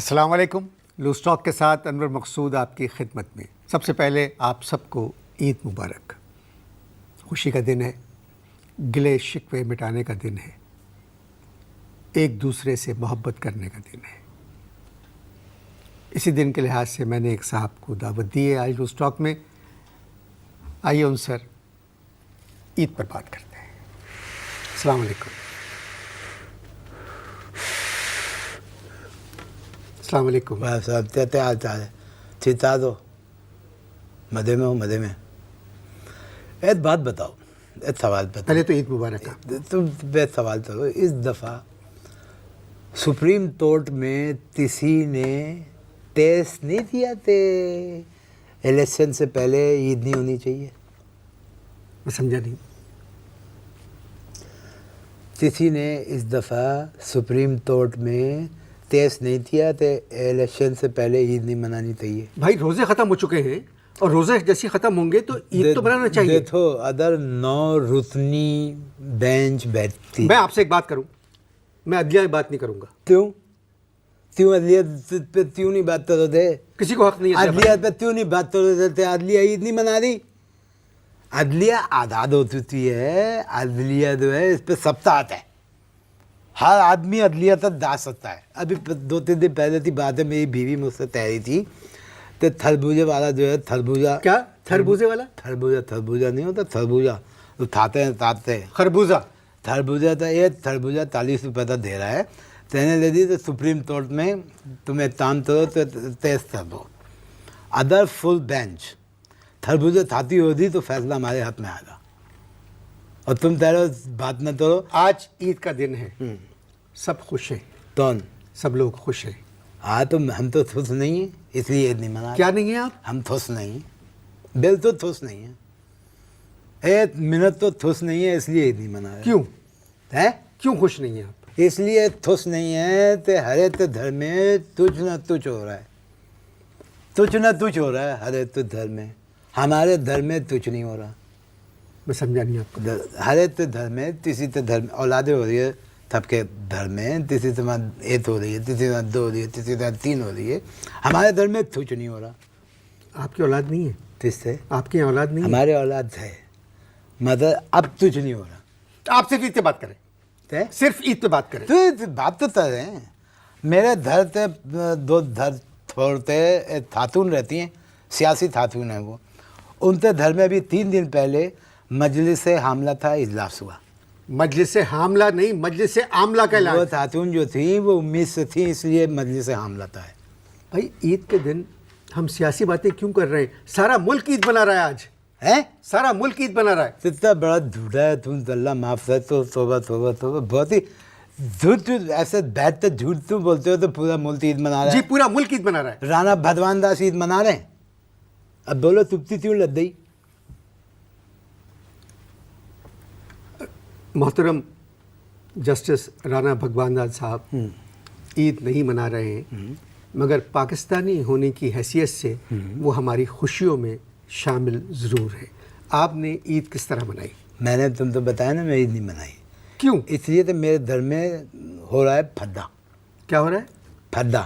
अस्सलाम वालेकुम। Loose talk के साथ अनवर मकसूद आपकी खिदमत में। सबसे पहले आप सबको ईद मुबारक। खुशी का दिन है, गिले शिकवे मिटाने का दिन है, एक दूसरे से मोहब्बत करने का दिन है। इसी दिन के लिहाज से मैंने एक साहब को दावत दी है आज लूज़ टॉक में। आइए उनसे ईद पर बात करते हैं। अस्सलाम वालेकुम। अस्सलाम वालेकुम। बस अब ते हाल चाल है, चिता दो मज़े में हो, मज़े में। एक बात बताओ, एक सवाल बताओ। पहले तो ईद मुबारक। तुम एक सवाल करो। इस दफ़ा सुप्रीम कोर्ट में किसी ने टेस्ट नहीं दिया थे इलेक्शन से पहले ईद नहीं होनी चाहिए? मैं समझा नहीं। किसी ने इस दफ़ा सुप्रीम कोर्ट में टेस्ट नहीं किया तो इलेक्शन से पहले ईद नहीं मनानी चाहिए? भाई रोज़े ख़त्म हो चुके हैं और रोज़े जैसे ख़त्म होंगे तो ईद तो मनाना चाहिए। देखो, अदर 9 रुकनी बेंच बैठती। मैं आपसे एक बात करूं, मैं अदलिया में बात नहीं करूंगा। क्यों अदलिया पे क्यों नहीं बात कर रहे थे? किसी को हक नहीं है। अदलिया पे क्यों नहीं बात कर रहे थे? अदलिया ईद नहीं मना रही। अदलिया आज़ाद हो चुकी है। अदलिया जो है इस पर सप्ताह आता है, हर आदमी अदलिया तक जा सकता है। अभी 2-3 दिन पहले की बात है, मेरी बीवी मुझसे कह रही थी तो खरबूजे वाला जो है, खरबूजा क्या खरबूजे वाला? खरबूजा नहीं होता, खरबूजा तो खाते हैं खरबूजा। खरबूजा था, ये खरबूजा 40 रुपये तक दे रहा है। तेने ले दी तो सुप्रीम कोर्ट में तुम एक काम करो तो टेस्ट कर दो। अदर फुल बेंच खरबूजा खाती होती तो फैसला हमारे हाथ में आएगा। और तुम कह रहे हो बात न करो। आज ईद का दिन है, सब खुश हैं। कौन? सब लोग खुश हैं। हाँ, तो हम तो खुश नहीं हैं, इसलिए ईद नहीं मना। क्या नहीं है आप? हम खुश नहीं हैं, बिल्कुल खुश नहीं हैं, एक मिनट तो खुश नहीं है, इसलिए ईद नहीं मना रहे। क्यों है? क्यों खुश नहीं है आप? इसलिए खुश नहीं है तो हर एक धर्म में तुझ न तुझ हो रहा है, तुझ न तुझ हो रहा है हर एक धर्म में। हमारे धर्म में तुझ नहीं हो रहा। मैं समझा नहीं आपको। हर एक धर्म में किसी तो धर्म औलादे हो रही है, सबके धर्म में किसी तरह 1 हो रही है, किसी तरह 2 हो रही है, किसी तरह 3 हो रही है। हमारे धर्म में तुझ नहीं हो रहा। आपकी औलाद नहीं है? किससे? आपकी औलाद नहीं है? हमारे औलाद है, मगर अब तुझ नहीं हो रहा। आप सिर्फ ईद पे बात करें, है? सिर्फ ईद पे बात करें। तो बात तो कर रहे हैं। मेरे धर से 2 धर छोड़ते खातून रहती हैं, सियासी खातून है वो। उनके घर में भी 3 दिन पहले मजलिस से हमला था, इजलास हुआ। मजलिस से हमला नहीं, मजलिस से आमला का ऐलान। वो खातून जो थी वो उम्मीद से थी, इसलिए मजलिस से हमला था। भाई ईद के दिन हम सियासी बातें क्यों कर रहे हैं? सारा मुल्क ईद बना रहा है आज। है? सारा मुल्क ईद बना रहा है। इतना बड़ा झूठा है तुम, अल्लाह माफ कर। तो तोबा तोबा तोबा, बहुत ही झूठ। ऐसे बैठ झूठ तुम बोलते हो तो पूरा मुल्क ईद मना रहा जी, है। पूरा मुल्क ईद बना रहा है। राणा भगवान दास ईद मना रहे हैं। अब बोलो तुप्ती क्यों लग गई? मोहतरम जस्टिस राणा भगवान दास साहब ईद नहीं मना रहे हैं, मगर पाकिस्तानी होने की हैसियत से वो हमारी खुशियों में शामिल ज़रूर है। आपने ईद किस तरह मनाई? मैंने तुम तो बताया ना, मैं ईद नहीं मनाई। क्यों? इसलिए तो मेरे घर में हो रहा है फद्दा। क्या हो रहा है? फद्दा।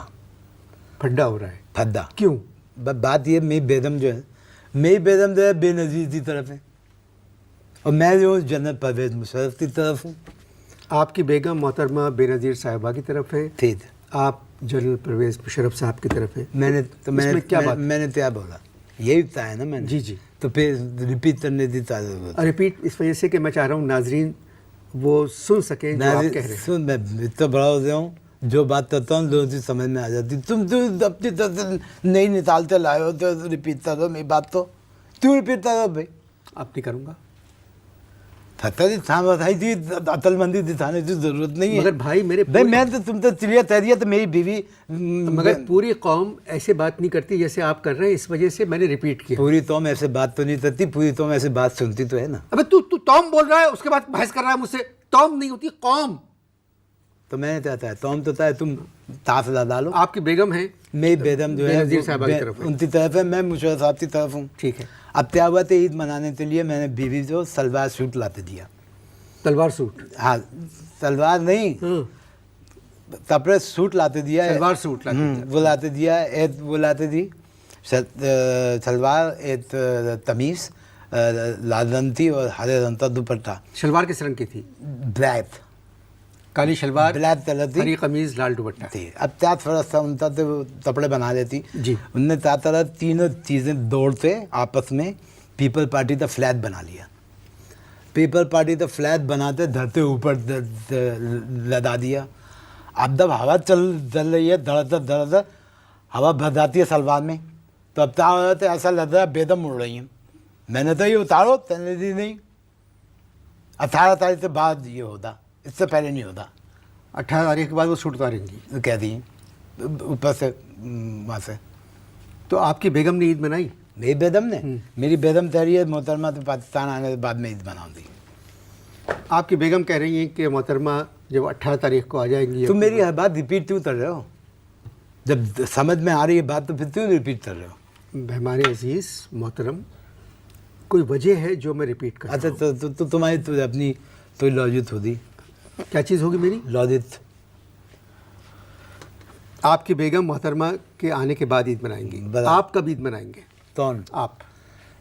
फड्डा हो रहा है। फद्दा क्यों? बात ये, मेरी बेगम जो है, मेरी बेगम जो है बेनज़ीर की तरफ है और मैं जो हूँ जनरल परवेज़ मुशर्रफ की तरफ हूँ। आपकी बेगम मोहतरमा बेनज़ीर साहिबा की तरफ है, ठीक। आप जनरल परवेज़ मुशर्रफ साहब की तरफ है। मैंने क्या बात? मैंने क्या बोला, यही बताया ना मैंने। जी जी। तो फिर रिपीट करने की ज़रूरत है। रिपीट इस वजह से कि मैं चाह रहा हूँ नाजरीन वो सुन सकें जो आप कह रहे हैं। सुन, मैं इतना बड़ा हो गया हूँ, जो बात करता हूँ लोगों की समझ में आ जाती। तुम अपनी तरफ से नहीं निकालते लाए हो तो रिपीट कर दो मेरी बात। तो क्यों रिपीट कर दो भाई? आप नहीं करूँगा। फतह थाम बताई थी, अतलमंदी दिखाने की जरूरत नहीं है। मगर भाई मेरे भाई मैं तो तुम तो चिड़िया तैरिया तो मेरी बीवी, मगर पूरी कौम ऐसे बात नहीं करती जैसे आप कर रहे हैं, इस वजह से मैंने रिपीट किया। पूरी तौम ऐसे बात तो नहीं करती, पूरी तौम ऐसे बात सुनती तो है ना। अबे तू तू तौम बोल रहा है, उसके बाद बहस कर रहा है मुझसे। तौम नहीं होती, कौम। तो मैंने चाहता है तौम तो है, तुम ताफ डालो। आपकी बेगम है, मेरी बेगम जो है बेनज़ीर साहिबा की तरफ है। उनकी तरफ है, मैं मुशर्रफ साहब की तरफ हूँ। ठीक है। अब क्या हुआ था, ईद मनाने के लिए मैंने बीवी को सलवार सूट लाते दिया। तलवार सूट? हाँ, सलवार नहीं, कपड़े सूट लाते दिया है। सलवार सूट लाते दिया। वो लाते दिया, एक वो लाते दी सलवार, एक तमीज़ लाल रंग थी और हरे रंग का दुपट्टा, शलवार किस रंग की थी? ब्लैक, काली शलवार, ब्लैक कलर थी, हरी कमीज, लाल दुपट्टा थी। अब क्या फर्क था उनका, तो वो कपड़े बना लेती जी। उनने क्या तरह तीनों चीज़ें दौड़ते आपस में पीपल पार्टी का फ्लैट बना लिया। पीपल पार्टी का फ्लैट बनाते धरते ऊपर लदा दिया। अब जब हवा चल रही है, धड़धड़ हवा भर जाती है सलवार में, तो अब क्या हो जाता है, ऐसा लग रहा है बेदम उड़ रही हैं। मैंने तो ये उतारो, तने दी नहीं। 18 तारीख से बाद ये होता, इससे पहले नहीं होता। 18 तारीख के बाद वो सूट उतारेंगी। कह दी ऊपर से वहाँ से। तो आपकी बेगम ने ईद मनाई? मेरी बेगम ने, मेरी बेगम तैयारी है मोहतरमा तो पाकिस्तान आने के बाद में ईद मनाऊँ दी। आपकी बेगम कह रही हैं कि मोहतरमा जब 18 तारीख को आ जाएंगी। तुम मेरी हर बात रिपीट क्यों कर रहे हो? जब समझ में आ रही है बात तो फिर क्यों रिपीट कर रहे हो? मेहमान अजीज़ मोहतरम, कोई वजह है जो मैं रिपीट कर अच्छा, तो तुम्हारी तो अपनी तो लॉजिक होती। क्या चीज़ होगी मेरी? लॉजिक। आपकी बेगम मोहतरमा के आने के बाद ईद मनाएंगी। आप कब ईद मनाएंगे? कौन? आप।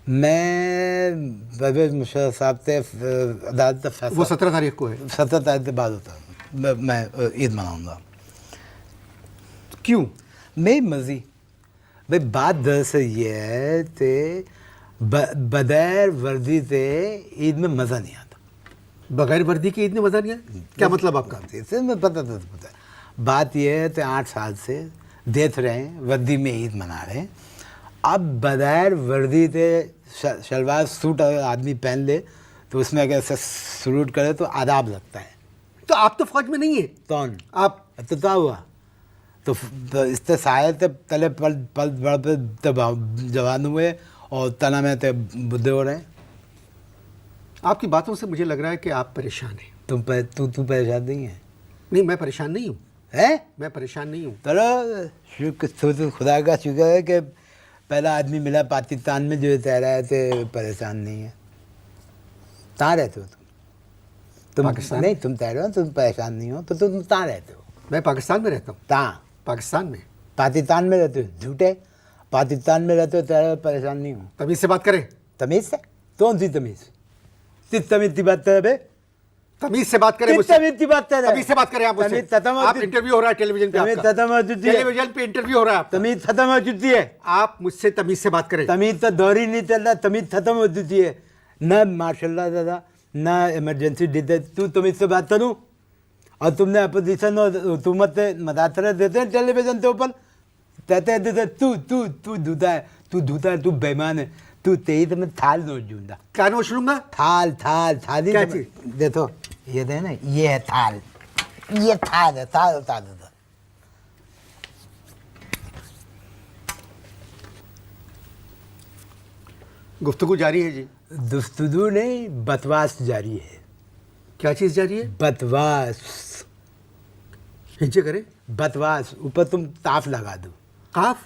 मैं परवेज़ मुशर्रफ साहब से अदालत का फैसला, वो 17 तारीख को है। 17 तारीख के बाद होता है, मैं ईद मनाऊँगा। क्यों? मेरी मर्जी। भाई बात दरअसल ये है कि बगैर वर्दी से ईद में मज़ा नहीं आता। बगैर वर्दी की ईद में मज़ा नहीं आया? क्या मतलब आपका? इससे मैं पता है। बात यह है कि 8 साल से देख रहे हैं वर्दी में ईद मना रहे हैं। अब बगैर वर्दी से शलवार सूट अगर आदमी पहन ले तो उसमें अगर ऐसे सलूट करे तो आदाब लगता है। तो आप तो फौज में नहीं है। कौन? आप। तो क्या हुआ? तो इससे शायद तले पल पल बढ़ पे जवान हुए और तना में तो बुद्धे हो रहे हैं। आपकी बातों से मुझे लग रहा है कि आप परेशान हैं। तू परेशान नहीं है? नहीं, मैं परेशान नहीं हूँ। हैं? मैं परेशान नहीं हूँ। चलो तो खुदा का शुक्र है कि पहला आदमी मिला पाकिस्तान में जो तैर रहा है तो परेशान नहीं है। कहाँ रहते हो तुम? पाकिस्तान? नहीं, तुम तैर रहे हो, तुम परेशान नहीं हो, तो तुम कहाँ रहते हो? मैं पाकिस्तान में रहता हूँ। कहाँ? पाकिस्तान में। पाकिस्तान में रहते हो? झूठे। पाकिस्तान में रहते हो, तैर परेशान नहीं हो। तमीज़ से बात करें। तमीज़ से? कौन सी तमीज़? किस तमीज़ की बात कर रहे? तमीज़ से बात करें किस मुझसे। तमीज़ की बात कर रहे? तमीज़ से बात करें आप मुझसे। आप इंटरव्यू हो रहा है टेलीविजन पे आपका। टेलीविजन पे इंटरव्यू हो रहा है आपका। तमीज़ खत्म हो चुकी है। आप मुझसे तमीज़ से बात करें। तमीज़ तो दौर ही नहीं चल रहा, तमीज़ खत्म हो चुकी है। ना माशाल्लाह दादा, ना इमरजेंसी देते तू तमीज़ से बात करूँ? और तुमने अपोजिशन और हुकूमत से मदातरे देते हैं टेलीविजन के ऊपर, कहते हैं देते तू धूता है, तू बेईमान है, तू तेईस में थाल नोच जूंगा। क्या नोच लूंगा? थाल क्या चीज़? देखो ये दे ना, ये है थाल, ये थाल है, थाल उतार दो। गुफ्तगू जारी है जी। गुफ्तगू नहीं, बकवास जारी है। क्या चीज़ जारी है? बकवास। नीचे करें। बकवास, ऊपर तुम ताफ लगा दो। काफ?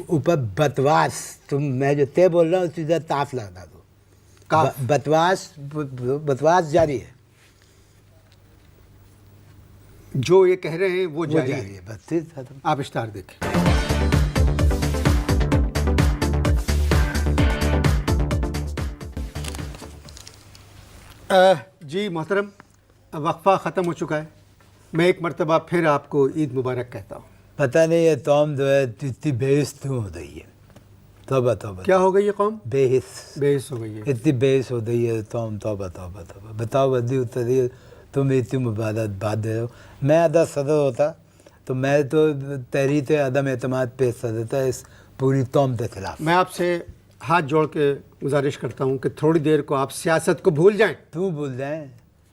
ऊपर बकवास, तुम मैं जो ते बोल रहा हूँ उसी तरह ताफ लगा दो। काफ। बकवास जारी है। जो ये कह रहे हैं वो जारी है। है, बस फिर खत्म। आप इश्तार देखें। जी मोहतरम, वक्फा ख़त्म हो चुका है। मैं एक मरतबा फिर आपको ईद मुबारक कहता हूँ। पता नहीं ये कौम जो है इतनी बेहिस क्यों हो गई है। तौबा तौबा। क्या हो गई ये कौम? बेहिस। बेहिस हो गई है। इतनी बेहिस हो गई है कौम। तौबा तौबा तौबा। बताओ बदी उतरी, तुम इतनी मुबारकबाद दे रहे हो। मैं अदा सदर होता तो मैं तो तहरीक अदम एतमाद पेश कर देता इस पूरी कौम के खिलाफ। मैं आपसे हाथ जोड़ के गुजारिश करता हूँ कि थोड़ी देर को आप सियासत को भूल जाएं। तू भूल जाए?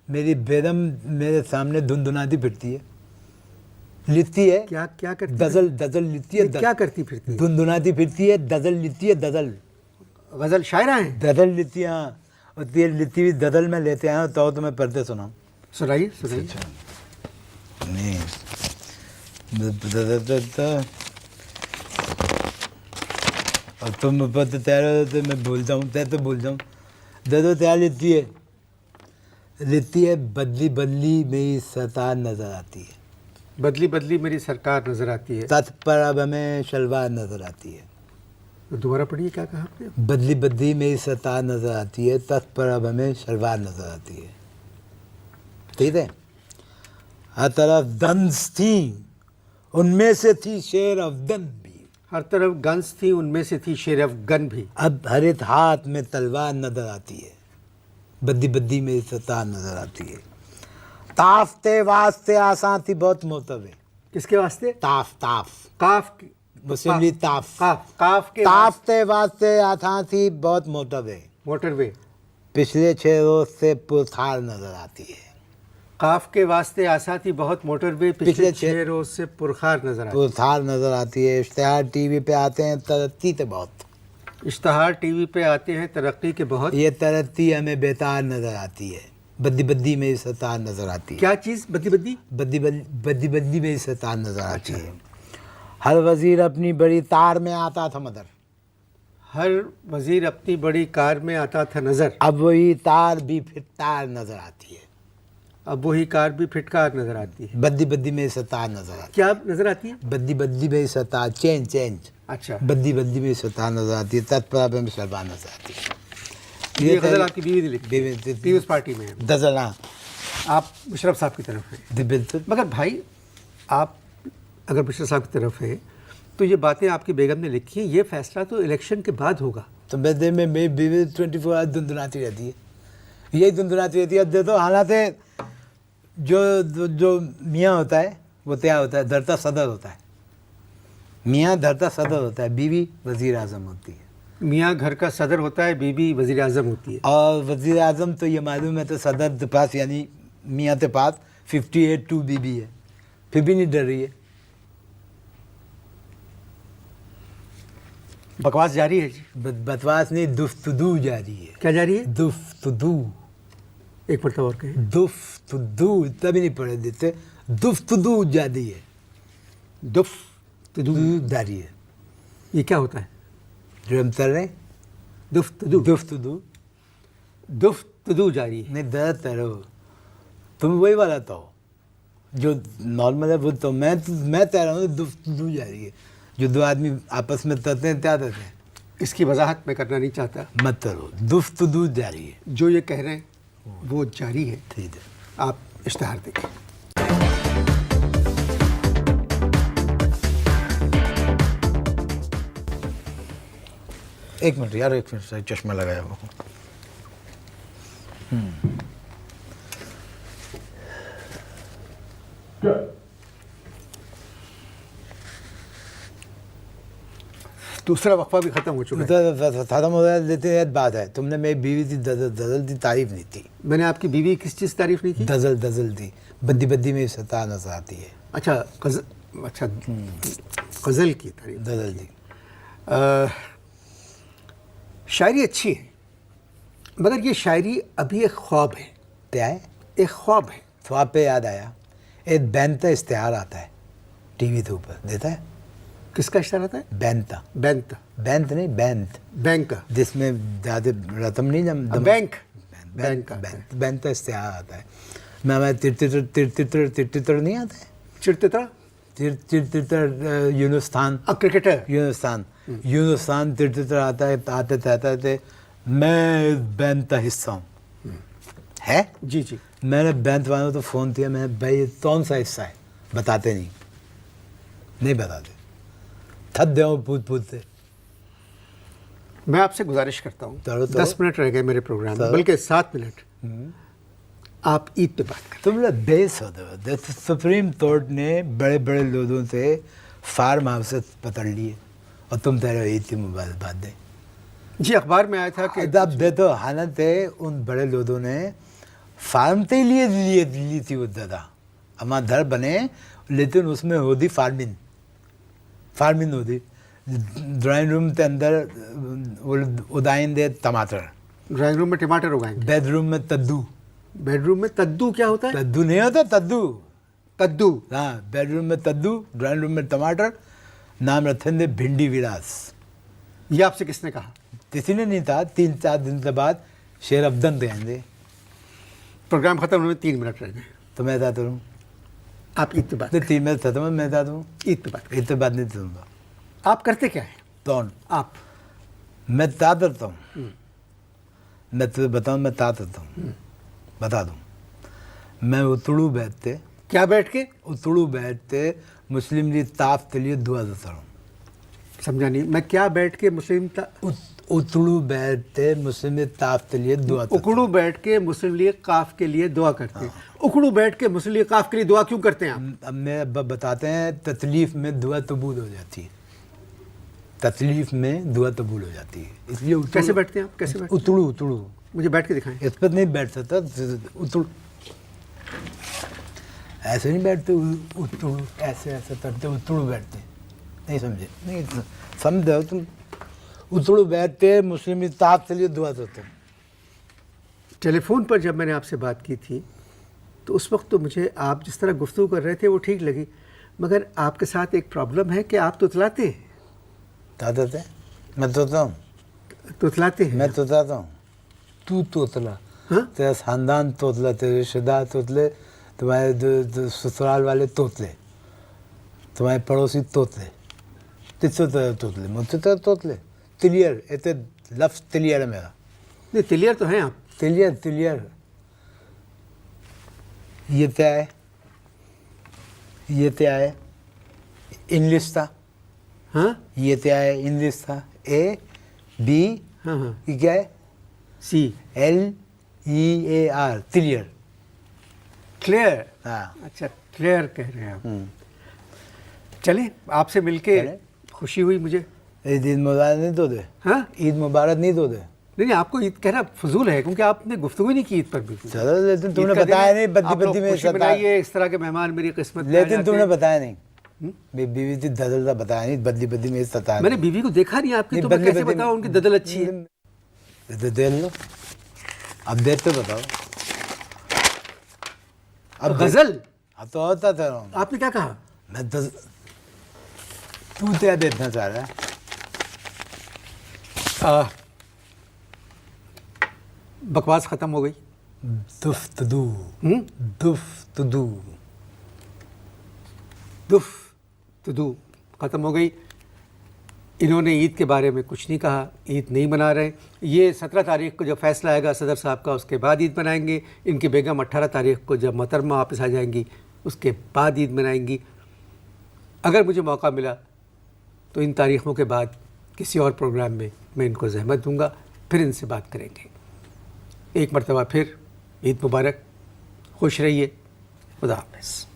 मेरी बेगम मेरे सामने धुनधुनाती फिरती है, लिखती है। क्या करती? दजल लिखती है। क्या करती फिरती है? धुनधुनाती फिरती है, दजल लिखती है। दजल गज़ल शायरा हैं? दजल लिखती है। हाँ, और तेरी लिखती हुई दजल में लेते हैं तो तुम्हें पढ़ते सुनाऊँ? सुनाइए सुनाइए। नहीं, और तुम ऊपर तो तैयार हो तो मैं भूल जाऊँ, तय तो भूल जाऊँ। दो तैयार लिखती है बदली बदली मेरी सता नजर आती है। बदली बदली मेरी सरकार नजर आती है। तत्पर अब हमें शलवार नजर आती है। दोबारा पढ़िए, क्या कहा आपने? बदली बदली मेरी सरकार नजर आती है, तत्पर अब हमें शलवार नजर आती है। ठीक है। हर तरफ दंस थी, उनमें से थी शेर अफगन भी। हर तरफ गन्स थी, उनमें से थी शेर अफगन भी। अब हरित हाथ में तलवार नजर आती है, बद्दी बद्दी में सतार नजर आती है। ताफते वास्ते आसान थी बहुत मोतबे। किसके वास्ते? ताफ ताफ काफ की- मुस्लिम लीग ताफ काफ के ताफते वास्ते आसान थी बहुत मोतबे। मोटरवे। पिछले 6 रोज से पुरथार नजर आती है। काफ के वास्ते आसा थी बहुत मोटरवे, पिछले पिछले 6 रोज से पुरखार नजर आती पुरथार नजर आती है। इश्तेहार टीवी पे आते हैं, तरक्की तो बहुत। है। इश्तहार टीवी पे आते हैं, तरक्की के बहुत। ये तरक्की हमें बेतार नजर आती है, बद्दी बद्दी में सतार नजर आती है। क्या चीज? बद्दी बद्दी बद्दी बद्दी में सतार नजर आती है। हर वजीर अपनी बड़ी तार में आता था मदर, हर वजीर अपनी बड़ी कार में आता था नजर। अब वही तार भी फिर तार नजर आती है। अब वही कार भी फिटकार नजर आती है। बद्दी बद्दी में सतार नजर आती क्या नजर आती है? है। बद्दी बद्दी में सतार चेंज चेंज अच्छा, बद्दी बद्दी में सतार नजर आती है, तत्पर में शलवार नजर आती है। ये गजल आपकी बीवी ने लिखी है। बीवी- पीयूष पार्टी में है। दजला आप मुशर्रफ साहब की तरफ हैं। बिल्कुल। मगर भाई, आप अगर मुशर्रफ साहब की तरफ हैं तो ये बातें आपकी बेगम ने लिखी हैं, ये फैसला तो इलेक्शन के बाद होगा। तो मैं दिन में मेरी बीवी 24 आवर धुंधुनाती रहती है, यही धुंधुनाती रहती है। अब देखो हालात है, जो मियाँ होता है वो क्या होता है, धरता सदर होता है। मियाँ धरता सदर होता है, बीवी वज़ीर आज़म होती है। मियाँ घर का सदर होता है, बीबी वज़ीर आज़म होती है। और वज़ीर आज़म तो ये मालूम है तो सदर के पास यानी मियाँ के पास 58 बीबी है, फिर भी नहीं डर रही है। बकवास जारी है जी। बकवास नहीं, दुफ्तुदू जारी है। क्या जारी है? दुफ्तुदू, एक मरतबा और कहें। दुफ्तुदू तभी नहीं पढ़े देते, दुफ्तुदू जारी है। दुफ तुदू जारी है, ये क्या होता है? जो हम कर रहे हैं दुफ तुदू दुफ्तुदू दुफ तुदू जारी है। नहीं, दर्द तैरो तुम वही वाला तो जो नॉर्मल है वो तो मैं तैर रहा हूँ, दुफ्तुदू जारी है। जो दो आदमी आपस में तैरते हैं क्या कहते हैं, इसकी वजाहत मैं करना नहीं चाहता। मत करो, दुफ्तुदू जारी है। जो ये कह रहे हैं वो जारी है। ठीक है। आप इश्तहार देखें। एक मिनट यार, एक मिनट सही चश्मा लगाया वो। दूसरा वक्फा भी खत्म हो चुका है। खत्म हो गया, लेकिन एक बात है, तुमने मेरी बीवी की दजल दी तारीफ नहीं थी। मैंने आपकी बीवी की किस चीज़ की तारीफ नहीं की? दजल दी, बद्दी बद्दी में सता नजर आती है। अच्छा, अच्छा, गज़ल की तारीफ। दजल दी शायरी अच्छी है, मगर ये शायरी अभी एक ख्वाब है। क्या है? एक ख्वाब है। ख्वाब पे याद आया, एक बैंता इश्तेहार आता है टीवी के ऊपर, देता है? किसका इश्तार आता है? बैंता, बैंक का। बैंत नहीं बैंत, बैंक का। जिसमें ज़्यादा रकम नहीं बैंक बैंक का बैंता इश्तेहार आता है। मैं तिरतितर नहीं आता है, चिड़तितरा तिरतितर यूनुस्तान, क्रिकेटर। यूनुस्तान तिरतितर आता है, आते थे मैं इस बैंत का हिस्सा हूँ। है? जी जी। मैंने बैंक वालों को फ़ोन किया, मैं भाई ये कौन सा हिस्सा है, बताते नहीं बताते, थक दे पूछते। मैं आपसे गुजारिश करता हूँ, 10 मिनट रह गए मेरे प्रोग्राम में, बल्कि 7 मिनट। आप ईद पे बात करें। तुम लोग बेस हो दो। सुप्रीम कोर्ट ने बड़े बड़े लोगों से फार्म हाउस पकड़ लिए और तुम तेरे ईद की मुबारकबाद दे। जी, अखबार में आया था कि अब दे तो हालत है, उन बड़े लोगों ने फार्म तो ली थी वो दादा, हमारा घर बने, लेकिन उसमें होती फार्मिंग होती। ड्राइंग रूम के अंदर उदाएंगे टमाटर, ड्राइंग रूम में टमाटर उगाएंगे, बेडरूम में कद्दू। बेडरूम में कद्दू क्या होता है? कद्दू नहीं होता, कद्दू। हाँ, बेडरूम में कद्दू, ड्राइंग रूम में टमाटर। नाम रखेंगे भिंडी विलास। ये आपसे किसने कहा? किसी ने नहीं था। 3-4 दिन के बाद शेर अफदन देंगे। प्रोग्राम खत्म होने में 3 मिनट रह गए। तो मैं था तुम आप ईद पे बात तो 3 मिनट खत्म है, मैं बता दूँ ईद पे बात इतने बात नहीं सुनूंगा। आप करते क्या है? कौन? आप मैं ता करता हूँ, मैं तुझे बताऊँ मैं ता करता हूँ, बता दूँ। मैं उतड़ू बैठते क्या बैठ के? उतड़ू बैठते मुस्लिम लीग ताफ के लिए दुआ देता हूँ। समझा नहीं मैं। क्या बैठ के उतड़ू बैठते मुस्लिम लीग ताफ के लिए दुआ देता उकड़ू बैठ के मुस्लिम लीग काफ के लिए दुआ करते हैं। उकड़ू बैठ के मुस्लिम लीग काफ के लिए दुआ क्यों करते हैं आप? हूँ। अब मैं अब बताते हैं, तकलीफ में दुआ कबूल हो जाती है, तकलीफ में दुआ कबूल हो जाती है, इसलिए कैसे बैठते हैं आप? कैसे बैठते हैं? उतड़ू उतड़ू मुझे बैठ के दिखाएं। इस पर नहीं बैठ सकता, उतड़ू ऐसे नहीं बैठते, उतड़ू ऐसे ऐसे करते, उतड़ू बैठते, नहीं समझे? नहीं समझो तुम। उतड़ू बैठते मुस्लिम इत्तेहाद के लिए दुआ देते हैं। टेलीफोन पर जब मैंने आपसे बात की थी तो उस वक्त तो मुझे आप जिस तरह गुफ्तगू कर रहे थे वो ठीक लगी, मगर आपके साथ एक प्रॉब्लम है कि आप तुतलाते हैं। क्या देते हैं? मैं तोता हूँ, तुतलाते हैं। मैं तोताता हूँ, तू तोतला, हाँ? तेरा खानदान तोतला, तेरे रिश्तेदार तोतले, तुम्हारे ससुराल वाले तोतले, तुम्हारे पड़ोसी तोतले, किससे तरह तोतले, मुझसे तरह तोतले। तिलियर, ऐसे लफ्ज़ तिलियर है मेरा। नहीं, तिलियर तो हैं आप। तिलियर तिलियर। ये क्या है? ये क्या है? इंग्लिश था। हाँ ये क्या है? इंग्लिश था। ए बी, हाँ हाँ ये क्या है? सी LEAR, तिलियर। क्लियर। हाँ। अच्छा, क्लियर कह रहे हैं आप। चलिए, आपसे मिलके चलें। खुशी हुई मुझे। ईद मुबारक नहीं दो दे? हाँ ईद मुबारक नहीं दो दे? नहीं, आपको ईद कहना फजूल है क्योंकि आपने गुफ्तगू ही नहीं की ईद पर भी। चलो, लेकिन तुमने बताया नहीं, बद्दी बद्दी में सता। बनाइए, इस तरह के मेहमान मेरी किस्मत में आ लेकिन जाते तुमने हैं। बताया नहीं, बीवी थी ददल का बताया नहीं, बद्दी बद्दी में सता। मैंने बीवी को देखा नहीं आपकी, तो मैं कैसे बताऊं उनकी ददल अच्छी है? तो देख लो, अब देख तो बताओ। अब गजल अब तो होता था। आपने क्या कहा? मैं तू क्या देखना चाह रहा है? बकवास खत्म हो गई। दुफ्तदू, हम्म? दुफ्तदू, दुफ तुदू ख़त्म हो गई। इन्होंने ईद के बारे में कुछ नहीं कहा, ईद नहीं मना रहे। ये 17 तारीख को जब फैसला आएगा सदर साहब का, उसके बाद ईद मनाएंगे। इनकी बेगम 18 तारीख को जब मोहतरमा वापस आ जाएंगी उसके बाद ईद मनाएंगी। अगर मुझे मौका मिला तो इन तारीख़ों के बाद किसी और प्रोग्राम में मैं इनको ज़हमत दूंगा, फिर इनसे बात करेंगे। एक मरतबा फिर ईद मुबारक, खुश रहिए, खुदा हाफ़िज़।